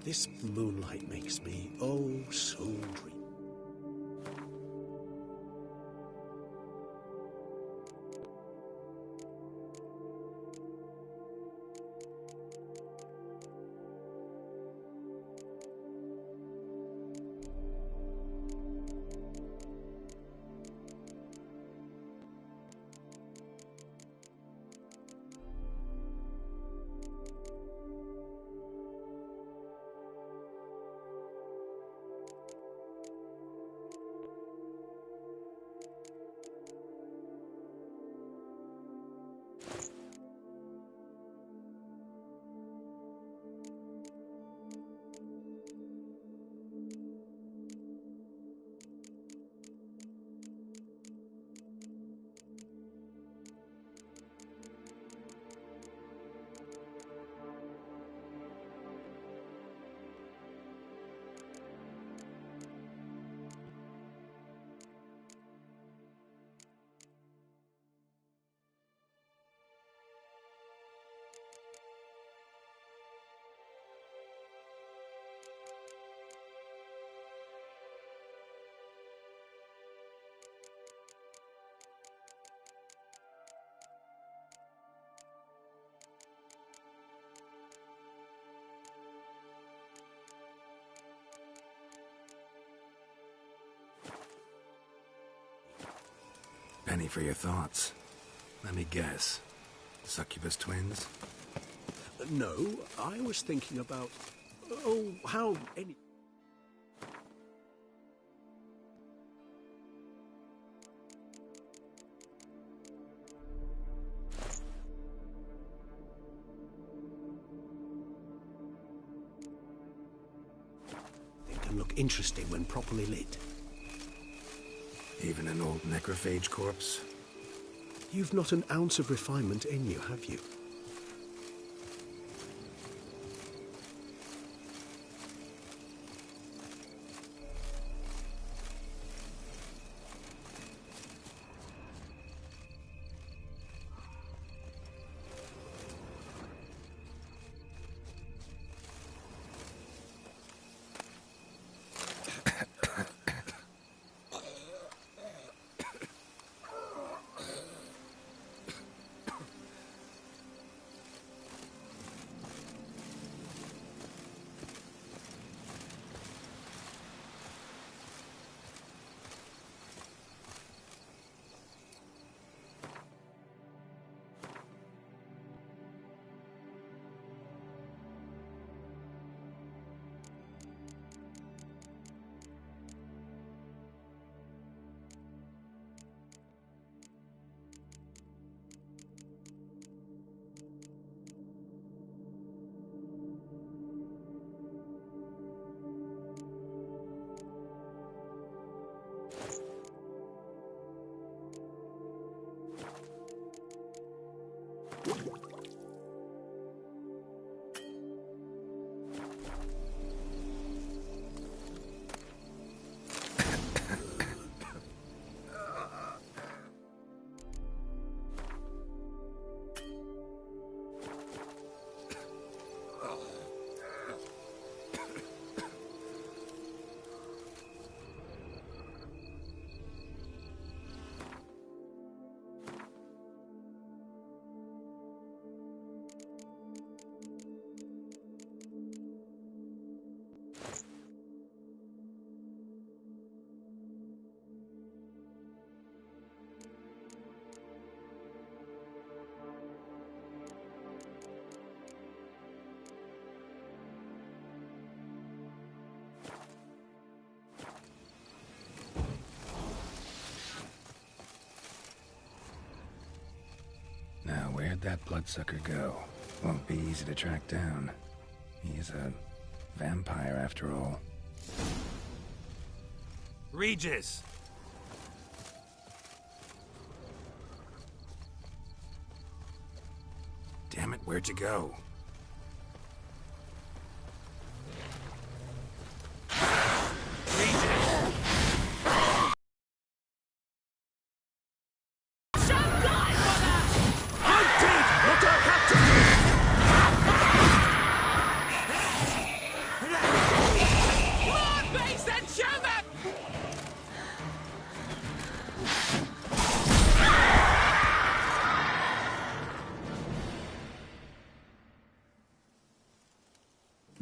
This moonlight makes me oh so dreamy. Penny for your thoughts. Let me guess. Succubus twins? No, I was thinking about... oh, how any... They can look interesting when properly lit. Even an old necrophage corpse? You've not an ounce of refinement in you, have you? Where'd that bloodsucker go? Won't be easy to track down. He's a vampire after all. Regis! Damn it, where'd you go?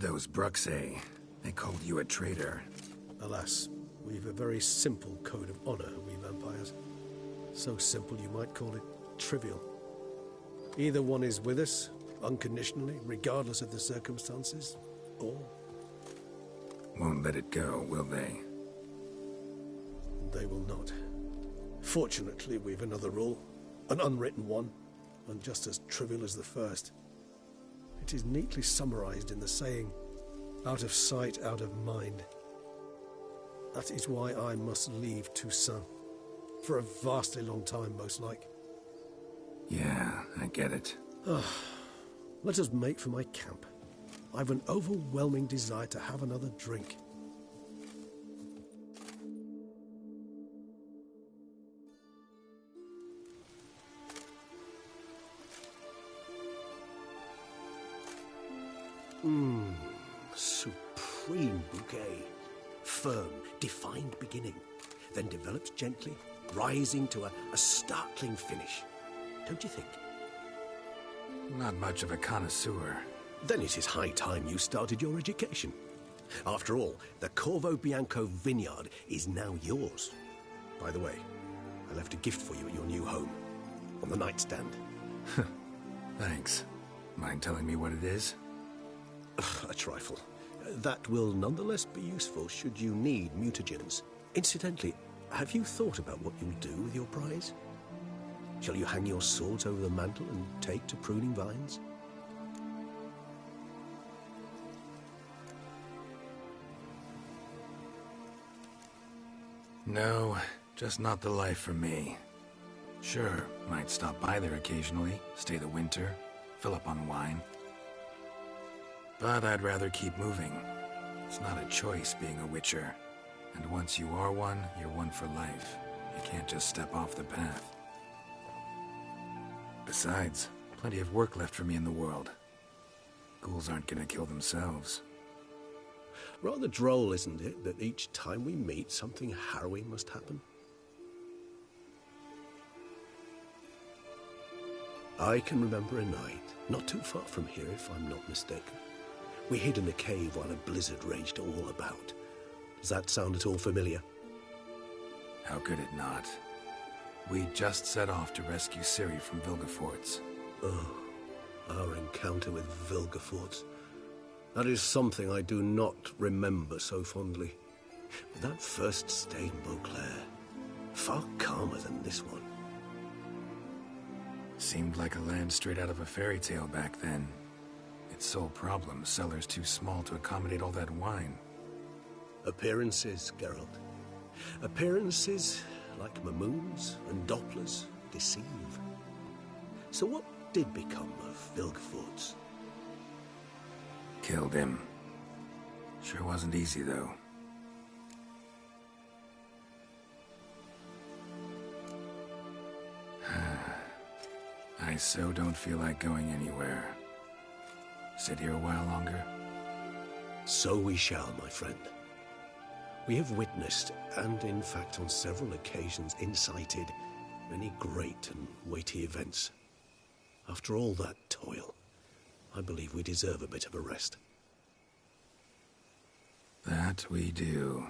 Those Bruxay, they called you a traitor. Alas, we've a very simple code of honor, we vampires. So simple you might call it trivial. Either one is with us, unconditionally, regardless of the circumstances, or... Won't let it go, will they? They will not. Fortunately, we've another rule, an unwritten one, and just as trivial as the first. It is neatly summarized in the saying, out of sight, out of mind. That is why I must leave Toussaint. For a vastly long time, most like. Yeah, I get it. Let us make for my camp. I've an overwhelming desire to have another drink. Supreme bouquet. Firm, defined beginning, then develops gently, rising to a startling finish. Don't you think? Not much of a connoisseur. Then it is high time you started your education. After all, the Corvo Bianco vineyard is now yours. By the way, I left a gift for you at your new home, on the nightstand. Thanks. Mind telling me what it is? A trifle. That will nonetheless be useful should you need mutagens. Incidentally, have you thought about what you'll do with your prize? Shall you hang your swords over the mantle and take to pruning vines? No, just not the life for me. Sure, might stop by there occasionally, stay the winter, fill up on wine. But I'd rather keep moving. It's not a choice being a witcher. And once you are one, you're one for life. You can't just step off the path. Besides, plenty of work left for me in the world. Ghouls aren't gonna kill themselves. Rather droll, isn't it, that each time we meet, something harrowing must happen? I can remember a night, not too far from here if I'm not mistaken. We hid in a cave while a blizzard raged all about. Does that sound at all familiar? How could it not? We just set off to rescue Ciri from Vilgefortz. Oh, our encounter with Vilgefortz. That is something I do not remember so fondly. But that first stay in Beauclair, far calmer than this one. Seemed like a land straight out of a fairy tale back then. Its sole problem, cellars too small to accommodate all that wine. Appearances, Geralt. Appearances, like Mamoons and Dopplers, deceive. So what did become of Vilgefortz? Killed him. Sure wasn't easy, though. I so don't feel like going anywhere. Sit here a while longer? So we shall, my friend. We have witnessed, and in fact on several occasions incited, many great and weighty events. After all that toil, I believe we deserve a bit of a rest. That we do.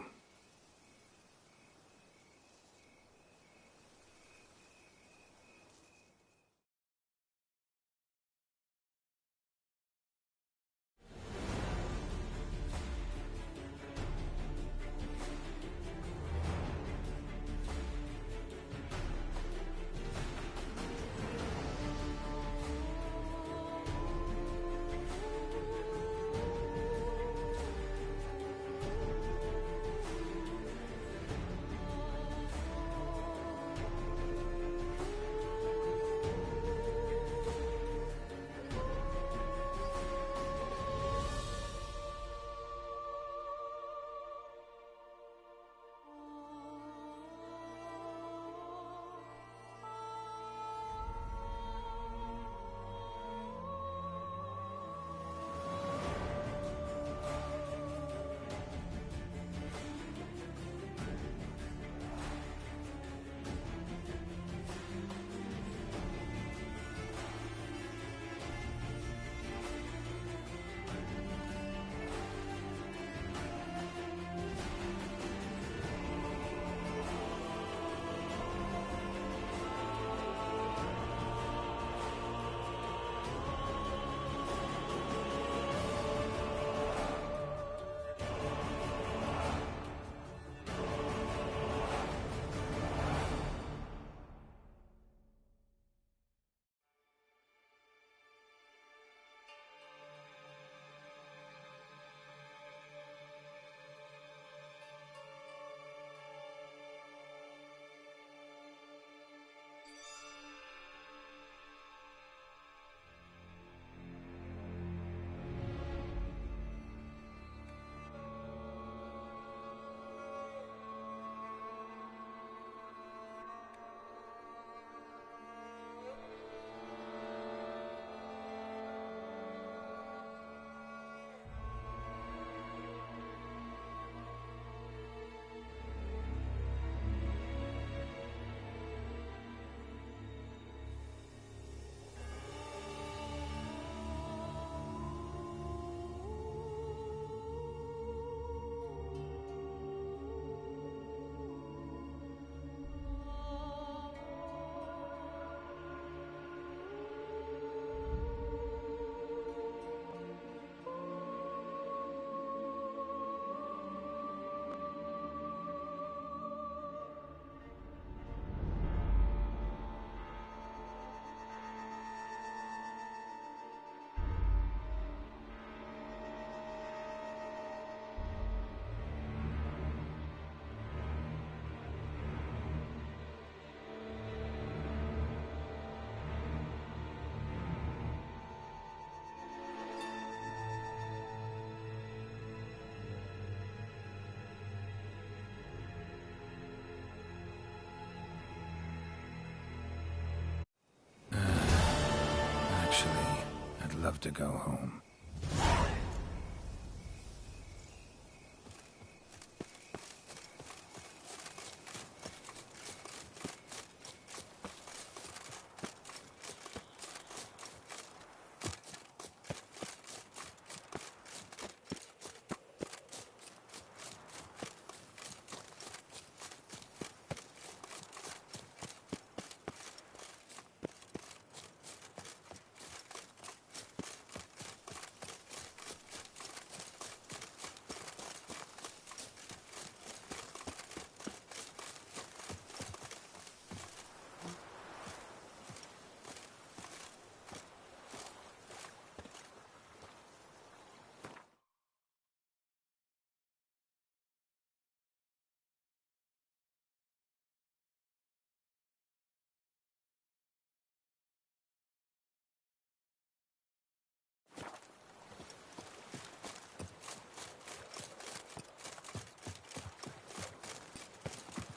love to go home.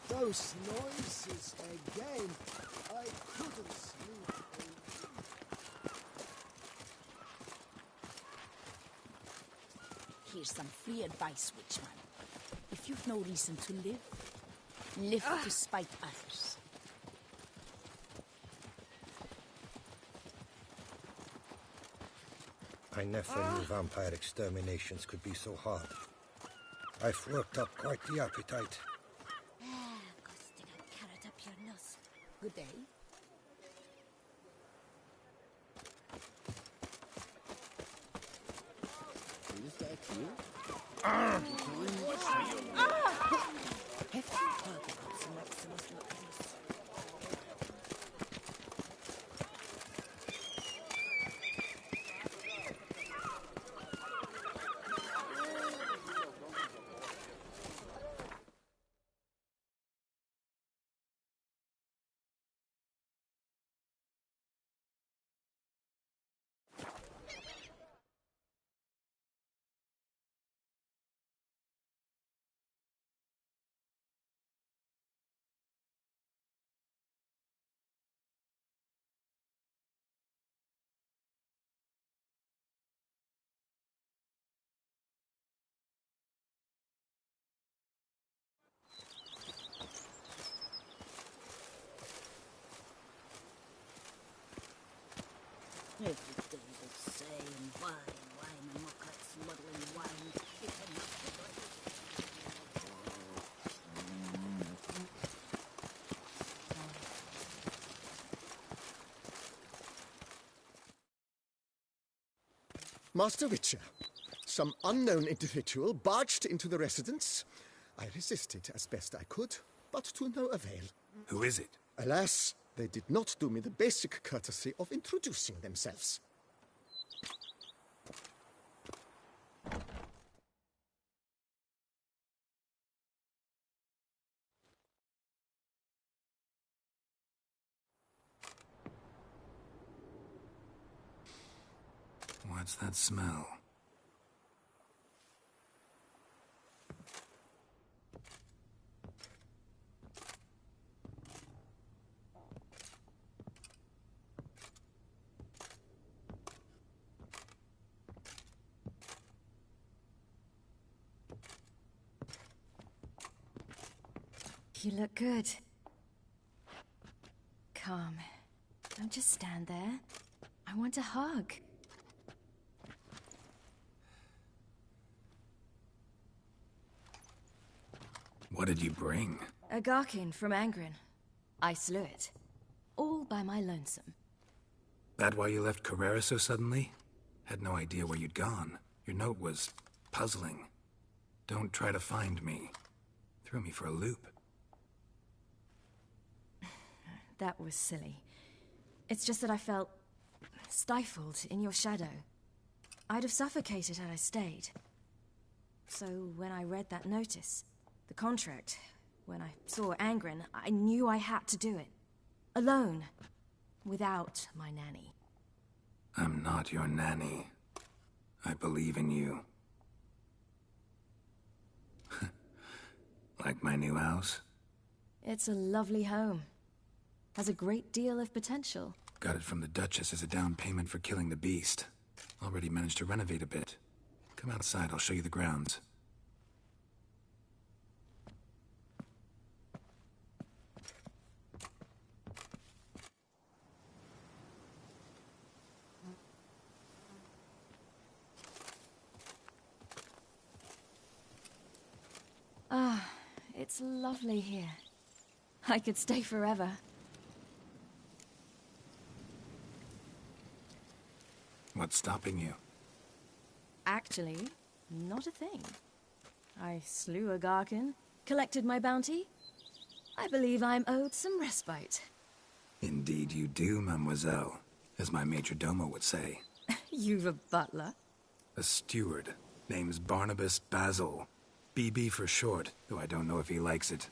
Those noises again. I couldn't sleep. Here's some free advice, Witchman. If you've no reason to live, live to spite others. I never knew vampire exterminations could be so hard. I've worked up quite the appetite. Go stick a carrot up your nose. Good day. Is that you? Have you heard about some Maximus Locus? Every day the same. Wine, and muckets muddling wine. It's enough to drink. Master Witcher, some unknown individual barged into the residence. I resisted as best I could, but to no avail. Who is it? Alas, they did not do me the basic courtesy of introducing themselves. What's that smell? You look good. Calm. Don't just stand there. I want a hug. What did you bring? A Garkin from Angren. I slew it. All by my lonesome. That why you left Carrera so suddenly? Had no idea where you'd gone. Your note was puzzling. Don't try to find me. Threw me for a loop. That was silly. It's just that I felt stifled in your shadow. I'd have suffocated had I stayed. So when I read that notice, the contract, when I saw Angren, I knew I had to do it. Alone. Without my nanny. I'm not your nanny. I believe in you. Like my new house? It's a lovely home. Has a great deal of potential. Got it from the Duchess as a down payment for killing the beast. Already managed to renovate a bit. Come outside, I'll show you the grounds. Ah, it's lovely here. I could stay forever. What's stopping you? Actually, not a thing. I slew a Garkin, collected my bounty. I believe I'm owed some respite. Indeed you do, mademoiselle, as my majordomo would say. You've a butler? A steward. Name's Barnabas Basil. BB for short, though I don't know if he likes it.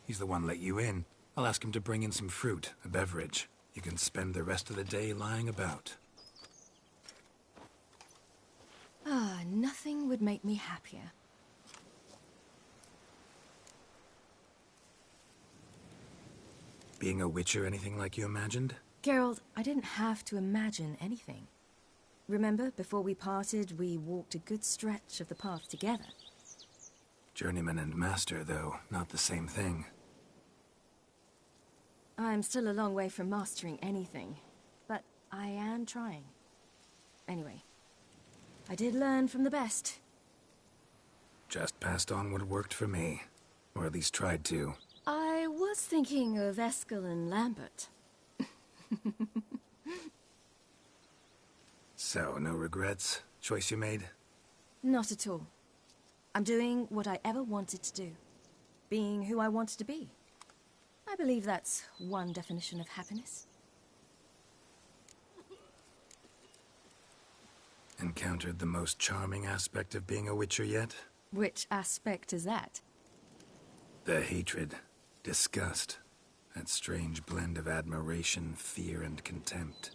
He's the one let you in. I'll ask him to bring in some fruit, a beverage. You can spend the rest of the day lying about. Ah, nothing would make me happier. Being a witcher anything like you imagined? Geralt, I didn't have to imagine anything. Remember, before we parted, we walked a good stretch of the path together. Journeyman and master, though, not the same thing. I'm still a long way from mastering anything, but I am trying. Anyway, I did learn from the best. Just passed on what worked for me. Or at least tried to. I was thinking of Eskel and Lambert. So, no regrets? Choice you made? Not at all. I'm doing what I ever wanted to do. Being who I wanted to be. I believe that's one definition of happiness. Encountered the most charming aspect of being a witcher yet? Which aspect is that? The hatred, disgust, that strange blend of admiration, fear, and contempt.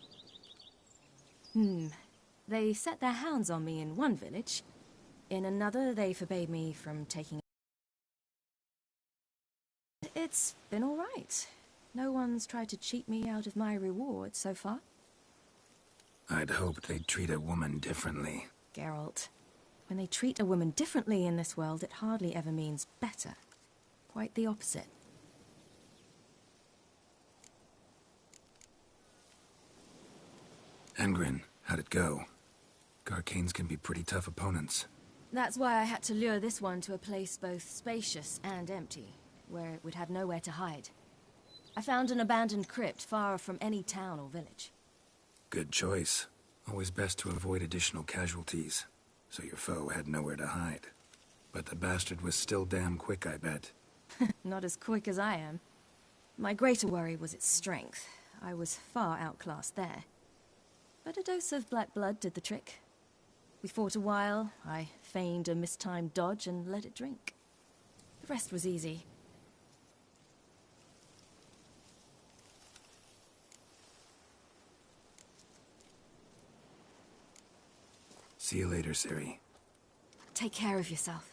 They set their hounds on me in one village. In another, they forbade me from taking... It's been all right. No one's tried to cheat me out of my reward so far. I'd hoped they'd treat a woman differently. Geralt, when they treat a woman differently in this world, it hardly ever means better. Quite the opposite. Engrin, how'd it go? Garcanes can be pretty tough opponents. That's why I had to lure this one to a place both spacious and empty, where it would have nowhere to hide. I found an abandoned crypt far from any town or village. Good choice. Always best to avoid additional casualties, so your foe had nowhere to hide. But the bastard was still damn quick, I bet. Not as quick as I am. My greater worry was its strength. I was far outclassed there. But a dose of black blood did the trick. We fought a while, I feigned a mistimed dodge and let it drink. The rest was easy. See you later, Ciri. Take care of yourself.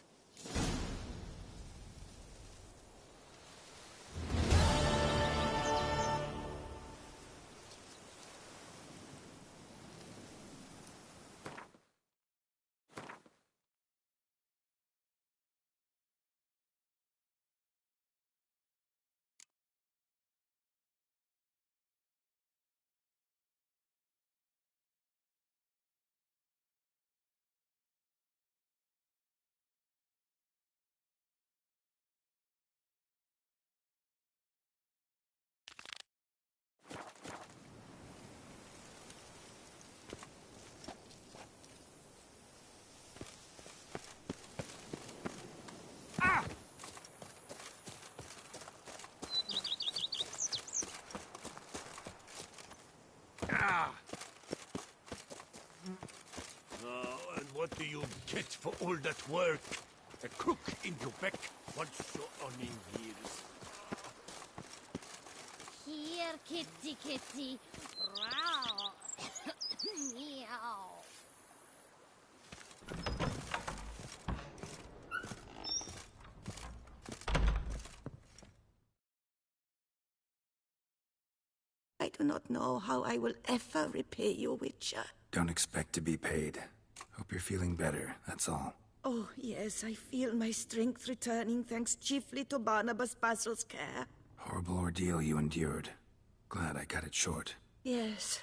And what do you get for all that work? A crook in your back once your owning hears. Here, kitty, kitty. Row. Meow. I do not know how I will ever repay you, Witcher. Don't expect to be paid. Hope you're feeling better, that's all. Oh, yes, I feel my strength returning thanks chiefly to Barnabas Basil's care. Horrible ordeal you endured. Glad I cut it short. Yes,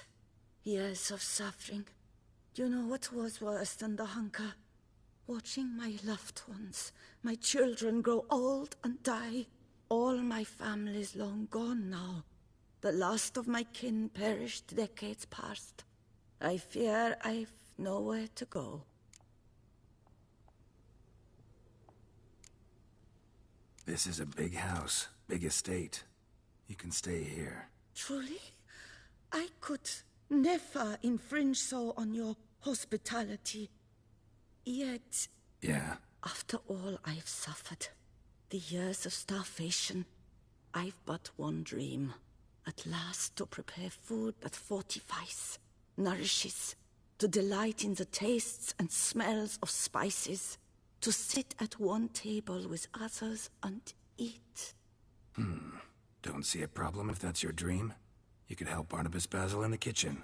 years of suffering. Do you know what was worse than the hunger? Watching my loved ones, my children grow old and die. All my family's long gone now. The last of my kin perished decades past. I fear I've nowhere to go. This is a big house, big estate. You can stay here. Truly? I could never infringe so on your hospitality. Yet, Yeah? after all I've suffered, the years of starvation, I've but one dream. At last to prepare food that fortifies, nourishes, to delight in the tastes and smells of spices, to sit at one table with others and eat. Don't see a problem if that's your dream. You could help Barnabas Basil in the kitchen.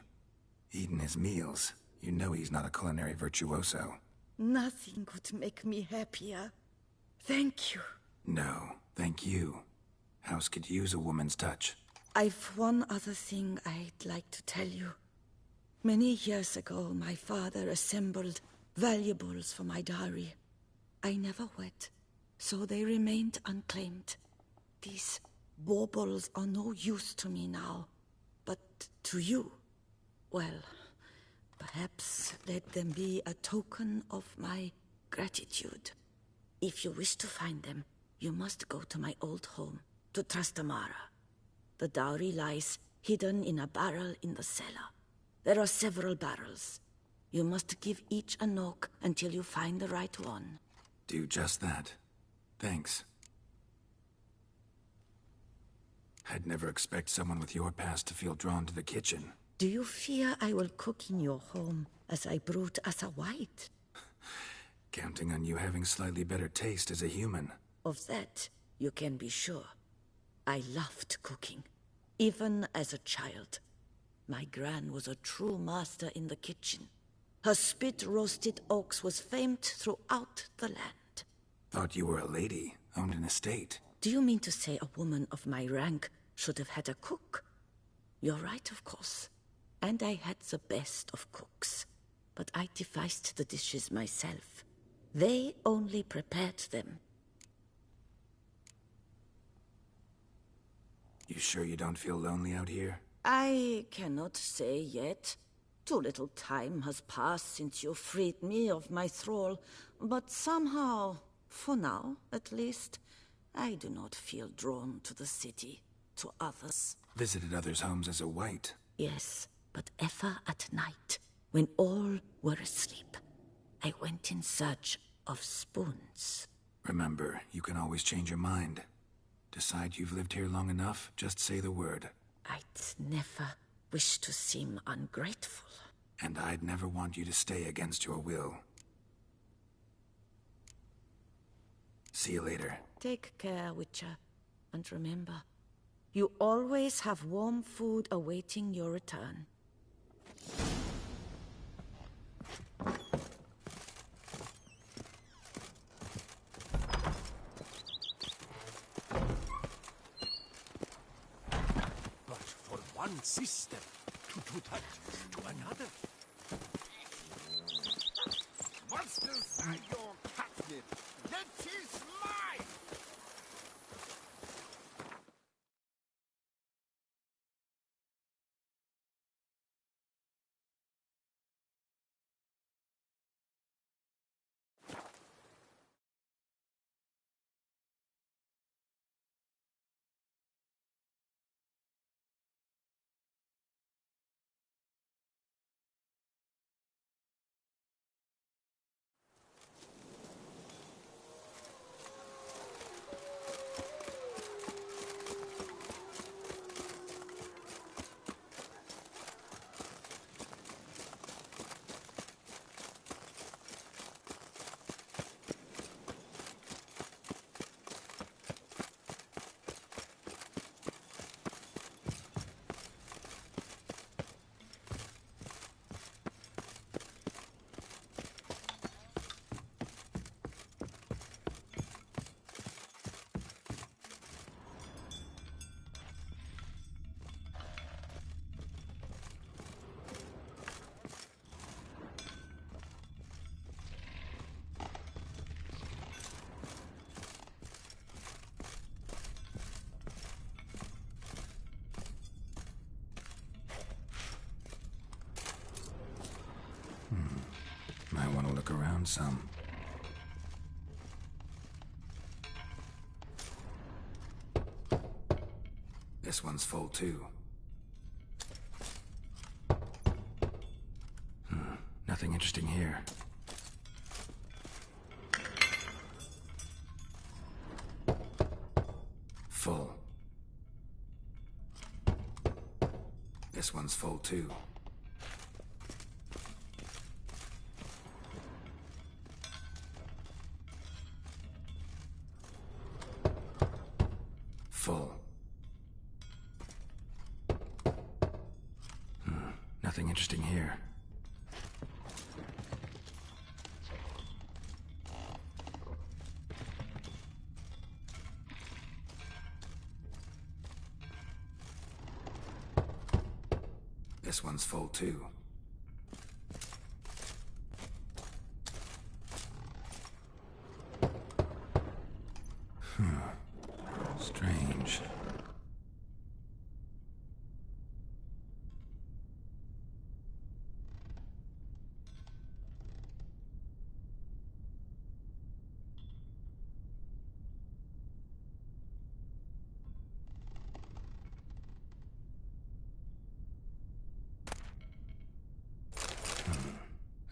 Eating his meals. You know he's not a culinary virtuoso. Nothing could make me happier. Thank you. No, thank you. House could use a woman's touch. I've one other thing I'd like to tell you. Many years ago, my father assembled valuables for my dowry. I never wed, so they remained unclaimed. These baubles are no use to me now, but to you, well, perhaps let them be a token of my gratitude. If you wish to find them, you must go to my old home, to Trastamara. The dowry lies hidden in a barrel in the cellar. There are several barrels. You must give each a knock until you find the right one. Do just that. Thanks. I'd never expect someone with your past to feel drawn to the kitchen. Do you fear I will cook in your home as I brewed as a white? Counting on you having slightly better taste as a human. Of that, you can be sure. I loved cooking, even as a child. My gran was a true master in the kitchen. Her spit-roasted ox was famed throughout the land. Thought you were a lady, owned an estate. Do you mean to say a woman of my rank should have had a cook? You're right, of course. And I had the best of cooks. But I devised the dishes myself. They only prepared them. You sure you don't feel lonely out here? I cannot say yet. Too little time has passed since you freed me of my thrall, but somehow, for now at least, I do not feel drawn to the city, to others. Visited others' homes as a white. Yes, but ever at night, when all were asleep, I went in search of spoons. Remember, you can always change your mind. Decide you've lived here long enough, just say the word. I'd never wish to seem ungrateful. And I'd never want you to stay against your will. See you later. Take care, Witcher. And remember, you always have warm food awaiting your return. But for one sister to do that to another. Monsters are your catnip. That is mine! Found some. This one's full too. Nothing interesting here. Full. This one's full too. Full. Nothing interesting here. This one's full too. Strange.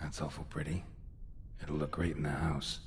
That's awful pretty. It'll look great in the house.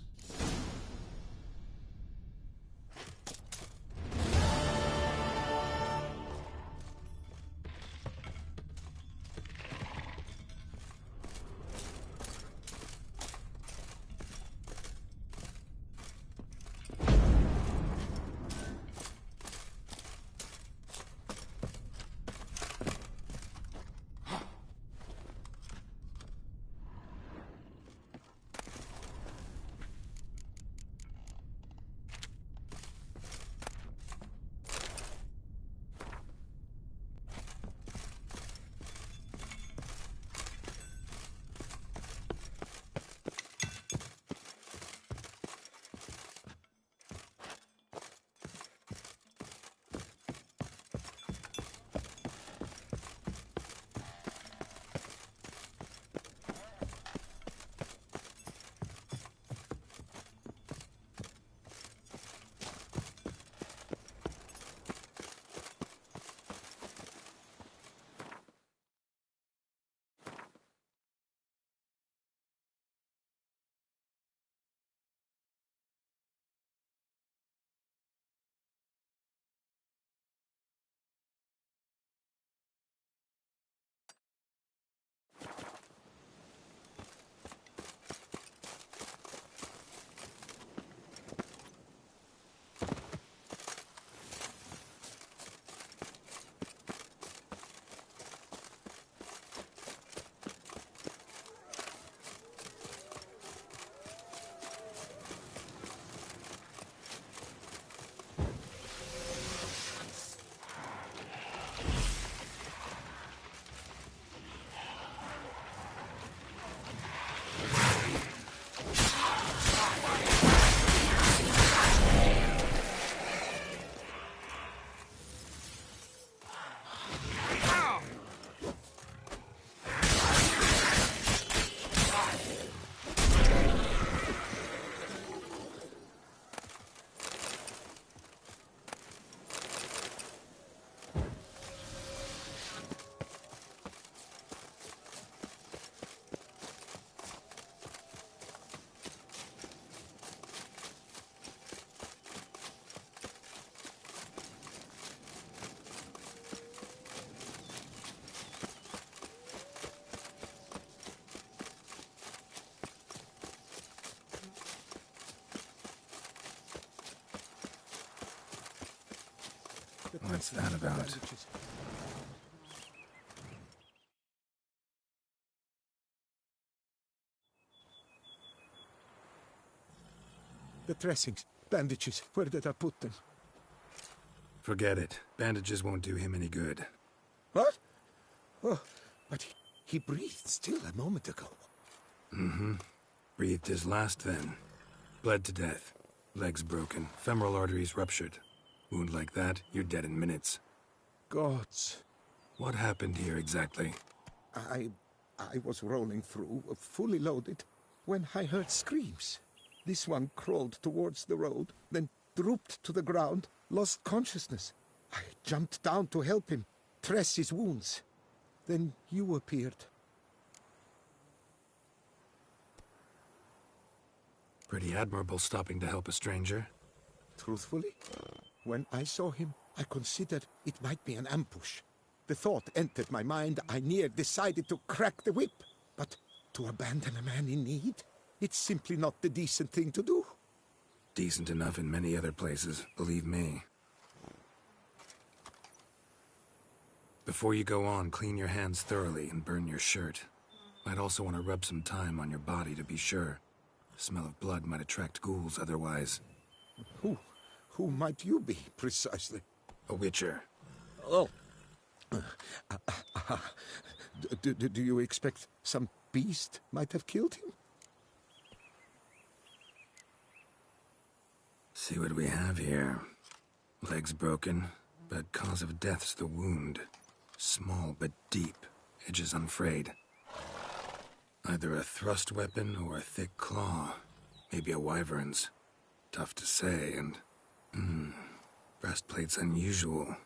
What's that about? The dressings, bandages, where did I put them? Forget it. Bandages won't do him any good. What? Oh, but he breathed still a moment ago. Mm-hmm. Breathed his last then. Bled to death. Legs broken. Femoral arteries ruptured. Wound like that, you're dead in minutes. Gods. What happened here exactly? I was rolling through, fully loaded. when I heard screams. This one crawled towards the road, then drooped to the ground, lost consciousness. I jumped down to help him, dress his wounds. Then you appeared. Pretty admirable stopping to help a stranger. Truthfully, when I saw him, I considered it might be an ambush. The thought entered my mind, I near decided to crack the whip. But to abandon a man in need? It's simply not the decent thing to do. Decent enough in many other places, believe me. Before you go on, clean your hands thoroughly and burn your shirt. Might also want to rub some thyme on your body to be sure. The smell of blood might attract ghouls otherwise. Who might you be, precisely? A witcher. Oh. Do you expect some beast might have killed him? See what we have here. Legs broken, but cause of death's the wound. Small but deep, edges unfrayed. Either a thrust weapon or a thick claw. Maybe a wyvern's. Tough to say, and... breastplate's unusual.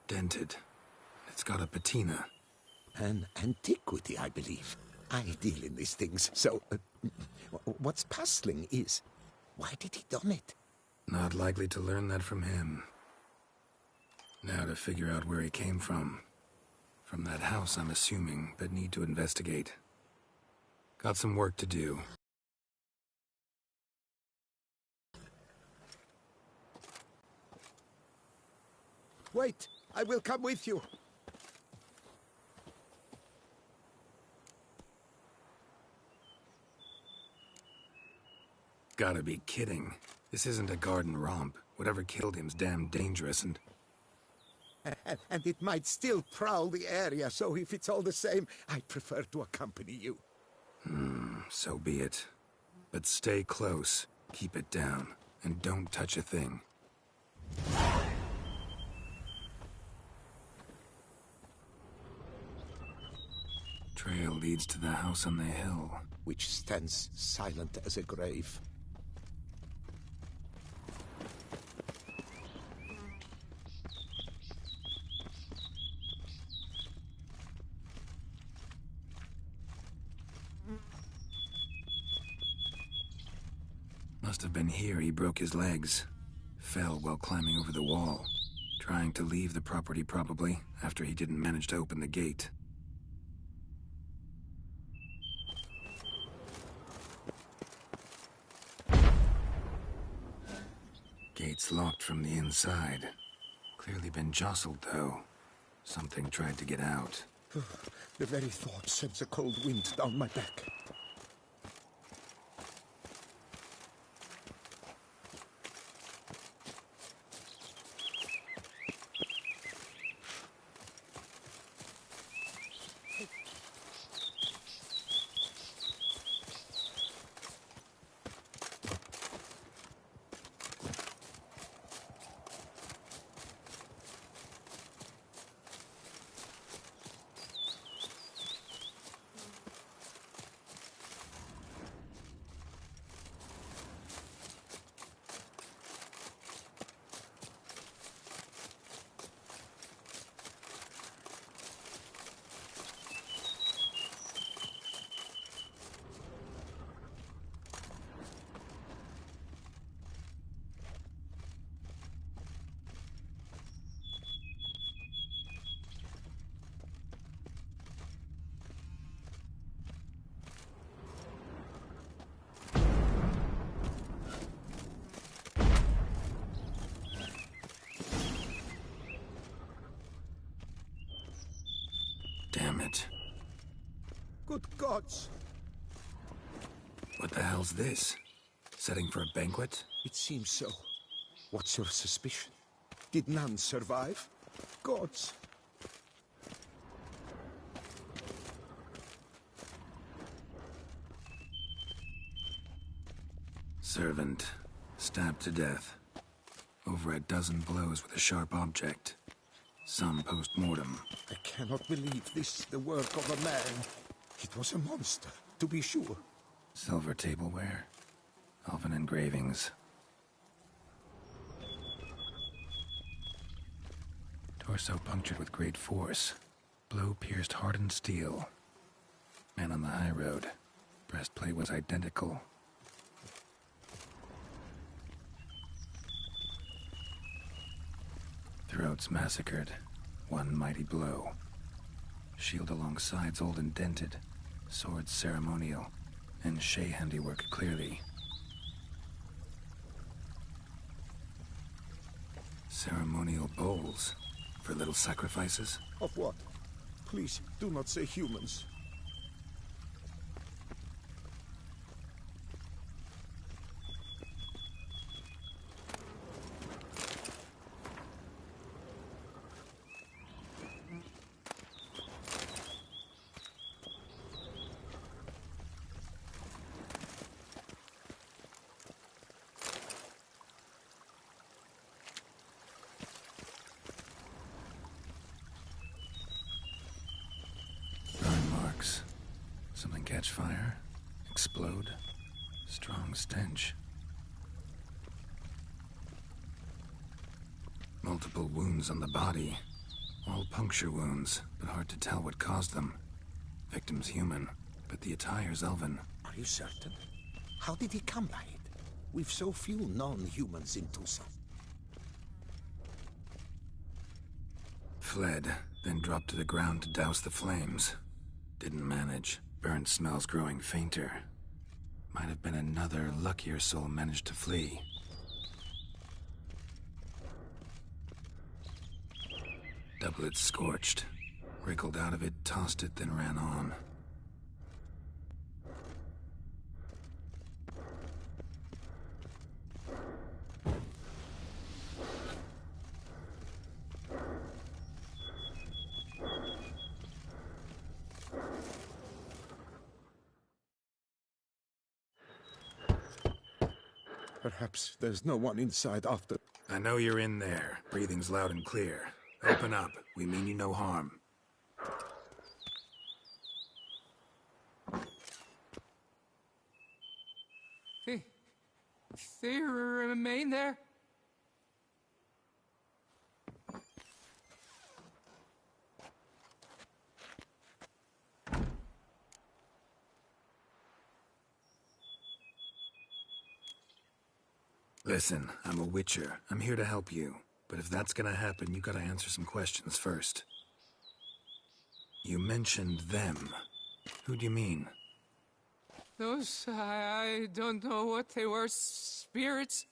Dented. It's got a patina. An antiquity, I believe. I deal in these things, so... what's puzzling is... why did he don it? Not likely to learn that from him. Now to figure out where he came from. From that house, I'm assuming, but need to investigate. Got some work to do. Wait, I will come with you. Gotta be kidding. This isn't a garden romp. Whatever killed him's damn dangerous and... And it might still prowl the area, so if it's all the same, I'd prefer to accompany you. So be it. But stay close, keep it down, and don't touch a thing. Trail leads to the house on the hill. Which stands silent as a grave. Must have been here he broke his legs. Fell while climbing over the wall. Trying to leave the property probably, after he didn't manage to open the gate. Gate's locked from the inside. Clearly been jostled, though. Something tried to get out. The very thought sends a cold wind down my back. Damn it. Good gods! What the hell's this? Setting for a banquet? It seems so. What's your suspicion? Did none survive? Gods! Servant. Stabbed to death. Over a dozen blows with a sharp object. Some post-mortem. I cannot believe this the work of a man. It was a monster, to be sure. Silver tableware. Elven engravings. Torso punctured with great force. Blow pierced hardened steel. Man on the high road. Breastplate was identical. Throats massacred. One mighty blow. Shield along sides old and dented. Sword ceremonial. And Shay handiwork clearly. Ceremonial bowls. For little sacrifices? Of what? Please, do not say humans. Something catch fire, explode, strong stench. Multiple wounds on the body, all puncture wounds, but hard to tell what caused them. Victim's human, but the attire's elven. Are you certain? How did he come by it? We've so few non-humans in Tucson. Fled, then dropped to the ground to douse the flames. Didn't manage. Burnt smells growing fainter. Might have been another luckier soul managed to flee. Doublet scorched. Wriggled out of it, tossed it, then ran on. Perhaps there's no one inside after... I know you're in there. Breathing's loud and clear. Open up. We mean you no harm. They remain there? Listen, I'm a witcher. I'm here to help you. But if that's gonna happen, you gotta answer some questions first. You mentioned them. Who do you mean? Those, I don't know what they were. Spirits?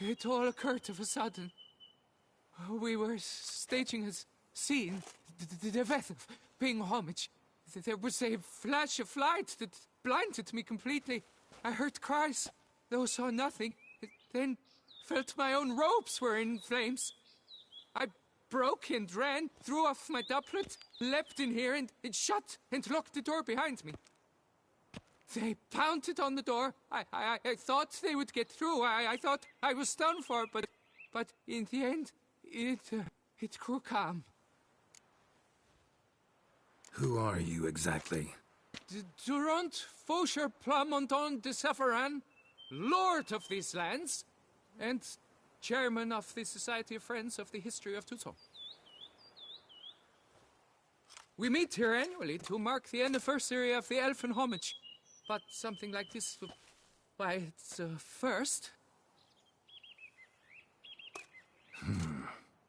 It all occurred of a sudden. We were staging a scene, the death of paying homage. There was a flash of light that blinded me completely. I heard cries, though saw nothing. Then felt my own robes were in flames. I broke and ran, threw off my doublet, leapt in here and shut and locked the door behind me. They pounded on the door. I thought they would get through. I thought I was done for, but in the end, it grew calm. Who are you exactly? Durant Faucher Plamondon de Severin, Lord of these lands, and Chairman of the Society of Friends of the History of Tucson. We meet here annually to mark the anniversary of the Elfin Homage. But something like this, why, it's a first.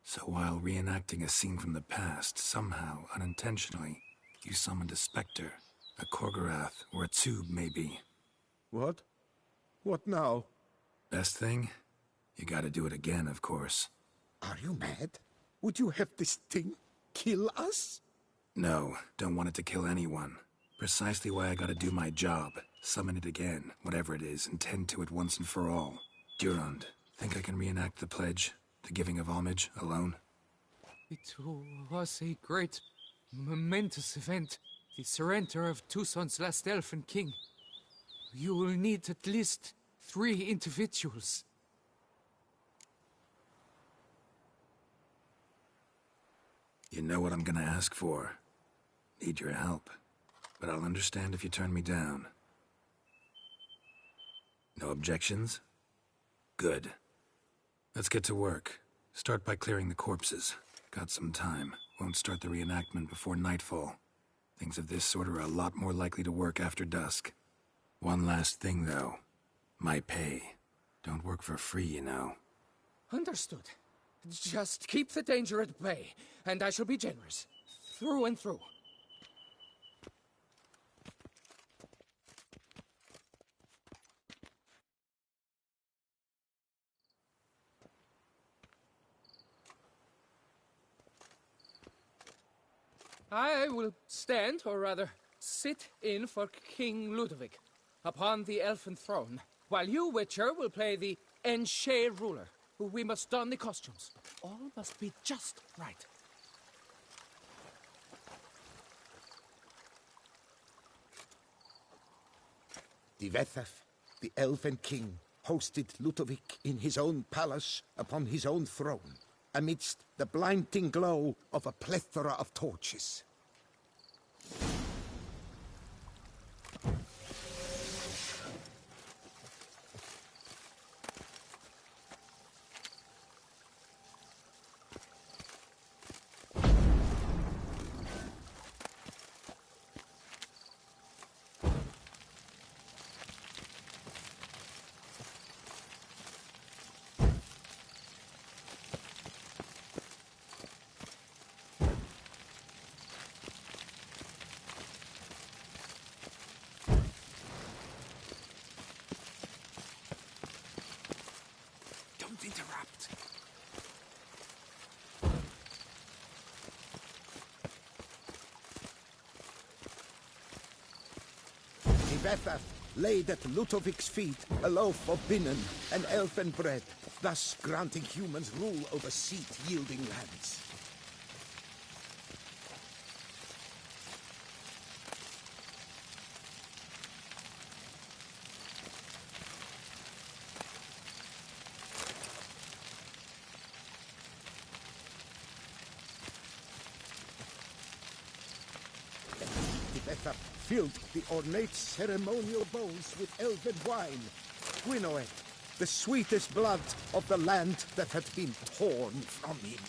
So while reenacting a scene from the past, somehow, unintentionally, you summoned a specter, a Korgorath, or a tube, maybe. What? What now? Best thing? You gotta do it again, of course. Are you mad? Would you have this thing kill us? No, don't want it to kill anyone. Precisely why I gotta do my job. Summon it again, whatever it is, and tend to it once and for all. Durand, think I can reenact the pledge? The giving of homage, alone? It was a great, momentous event. The surrender of Tucson's last elfin king. You will need at least 3 individuals. You know what I'm gonna ask for. Need your help. But I'll understand if you turn me down. No objections? Good. Let's get to work. Start by clearing the corpses. Got some time. Won't start the reenactment before nightfall. Things of this sort are a lot more likely to work after dusk. One last thing, though. My pay. Don't work for free, you know. Understood. Just keep the danger at bay, and I shall be generous. Through and through. I will stand, or rather, sit in for King Ludovic, upon the elfin throne, while you, Witcher, will play the Enche ruler. We must don the costumes. All must be just right. Divethaf, the elven king, hosted Ludovic in his own palace upon his own throne, amidst the blinding glow of a plethora of torches. Don't interrupt. Divethaf laid at Ludovic's feet a loaf of binnen and elfin bread, thus granting humans rule over seat-yielding lands. Divethaf filled the ornate ceremonial bowls with elven wine, Gwinoeth, the sweetest blood of the land that had been torn from him.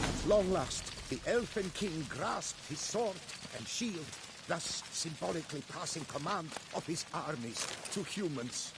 At long last, the elfin king grasped his sword and shield, thus symbolically passing command of his armies to humans.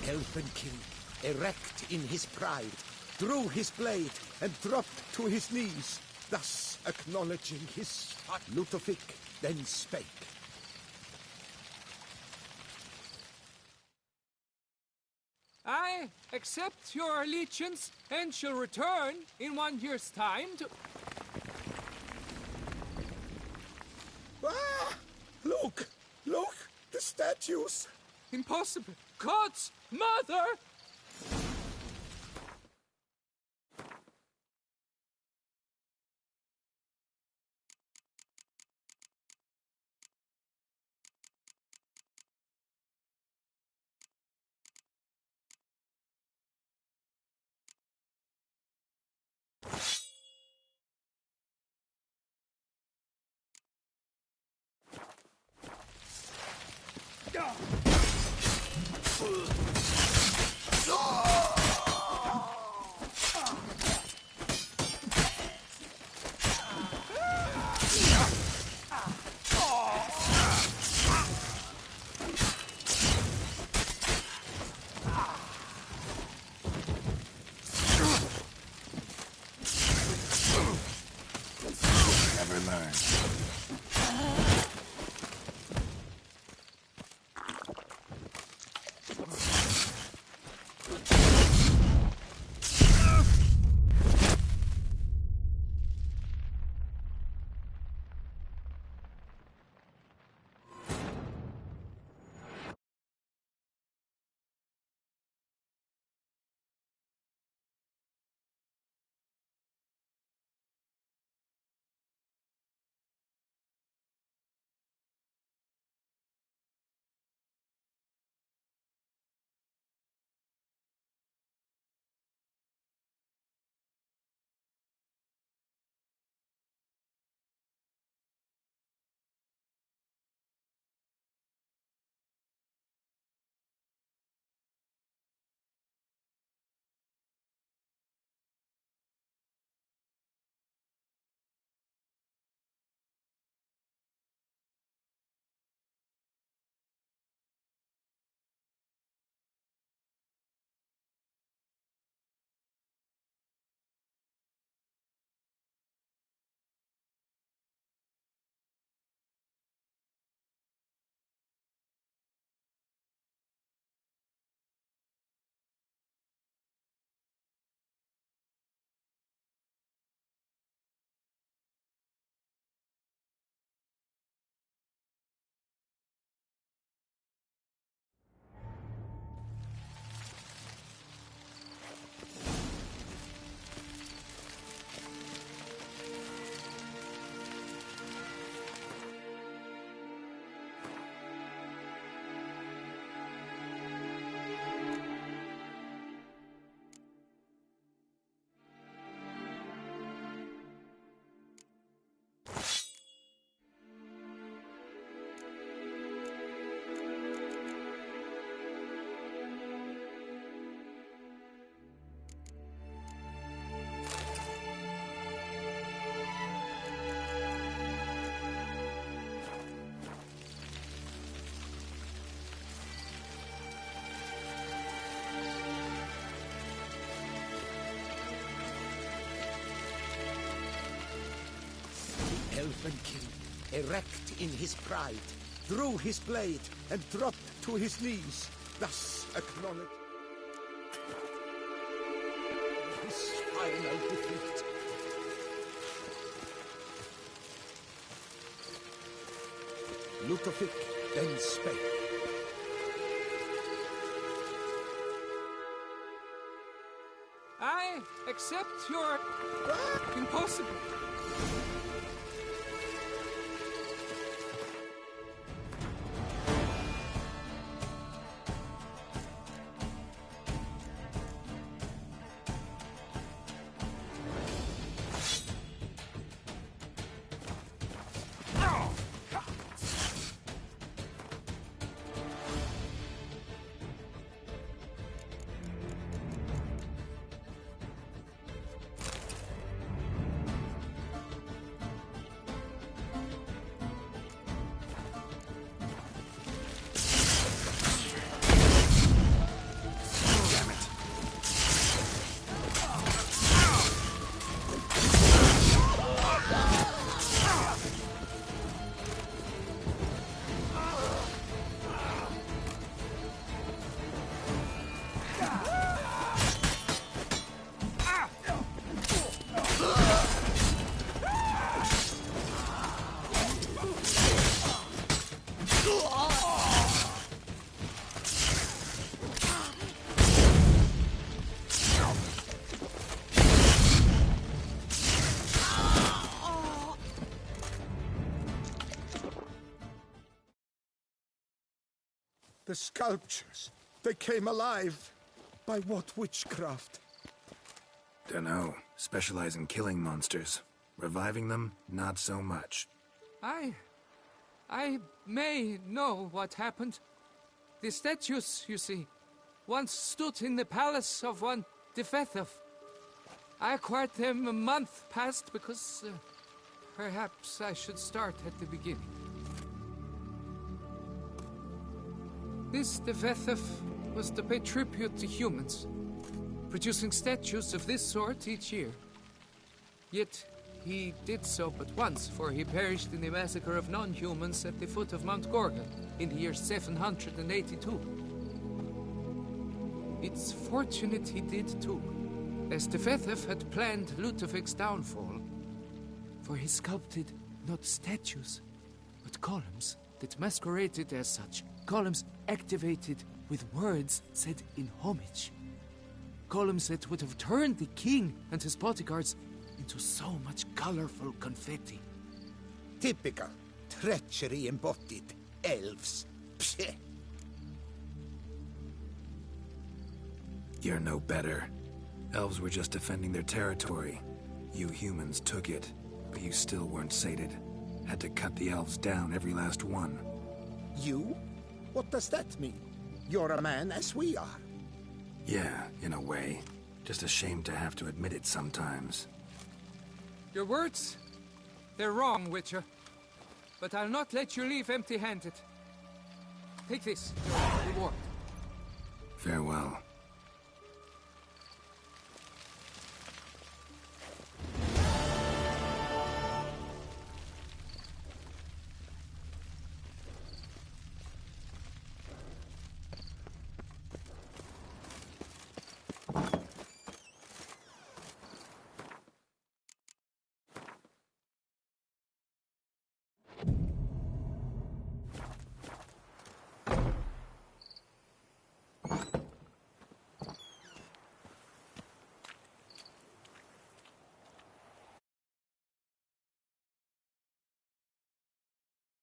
Elfin king, erect in his pride, drew his blade and dropped to his knees, thus acknowledging his Ludovic then spake. I accept your allegiance and shall return in 1 year's time to... Ah! Look! Look! The statues! Impossible! God's mother! Never learn. Elven king, erect in his pride, drew his blade and dropped to his knees, thus acknowledged his final defeat. Ludovic then spake. I accept your... Impossible! The sculptures, they came alive. By what witchcraft? Dunno. Specialize in killing monsters. Reviving them, not so much. I may know what happened. The statues, you see, once stood in the palace of one Defethov. I acquired them a month past because perhaps I should start at the beginning. This Defethov was to pay tribute to humans, producing statues of this sort each year. Yet he did so but once, for he perished in the massacre of non-humans at the foot of Mount Gorgon in the year 782. It's fortunate he did too, as Defethov had planned Ludovic's downfall, for he sculpted not statues, but columns that masqueraded as such. Columns activated with words said in homage. Columns that would have turned the king and his bodyguards into so much colorful confetti. Typical. Treachery embodied. Elves. Psheh. You're no better. Elves were just defending their territory. You humans took it, but you still weren't sated. Had to cut the elves down, every last one. You? What does that mean? You're a man as we are. Yeah, in a way. Just ashamed to have to admit it sometimes. Your words, they're wrong, Witcher. But I'll not let you leave empty-handed. Take this, your reward. Farewell.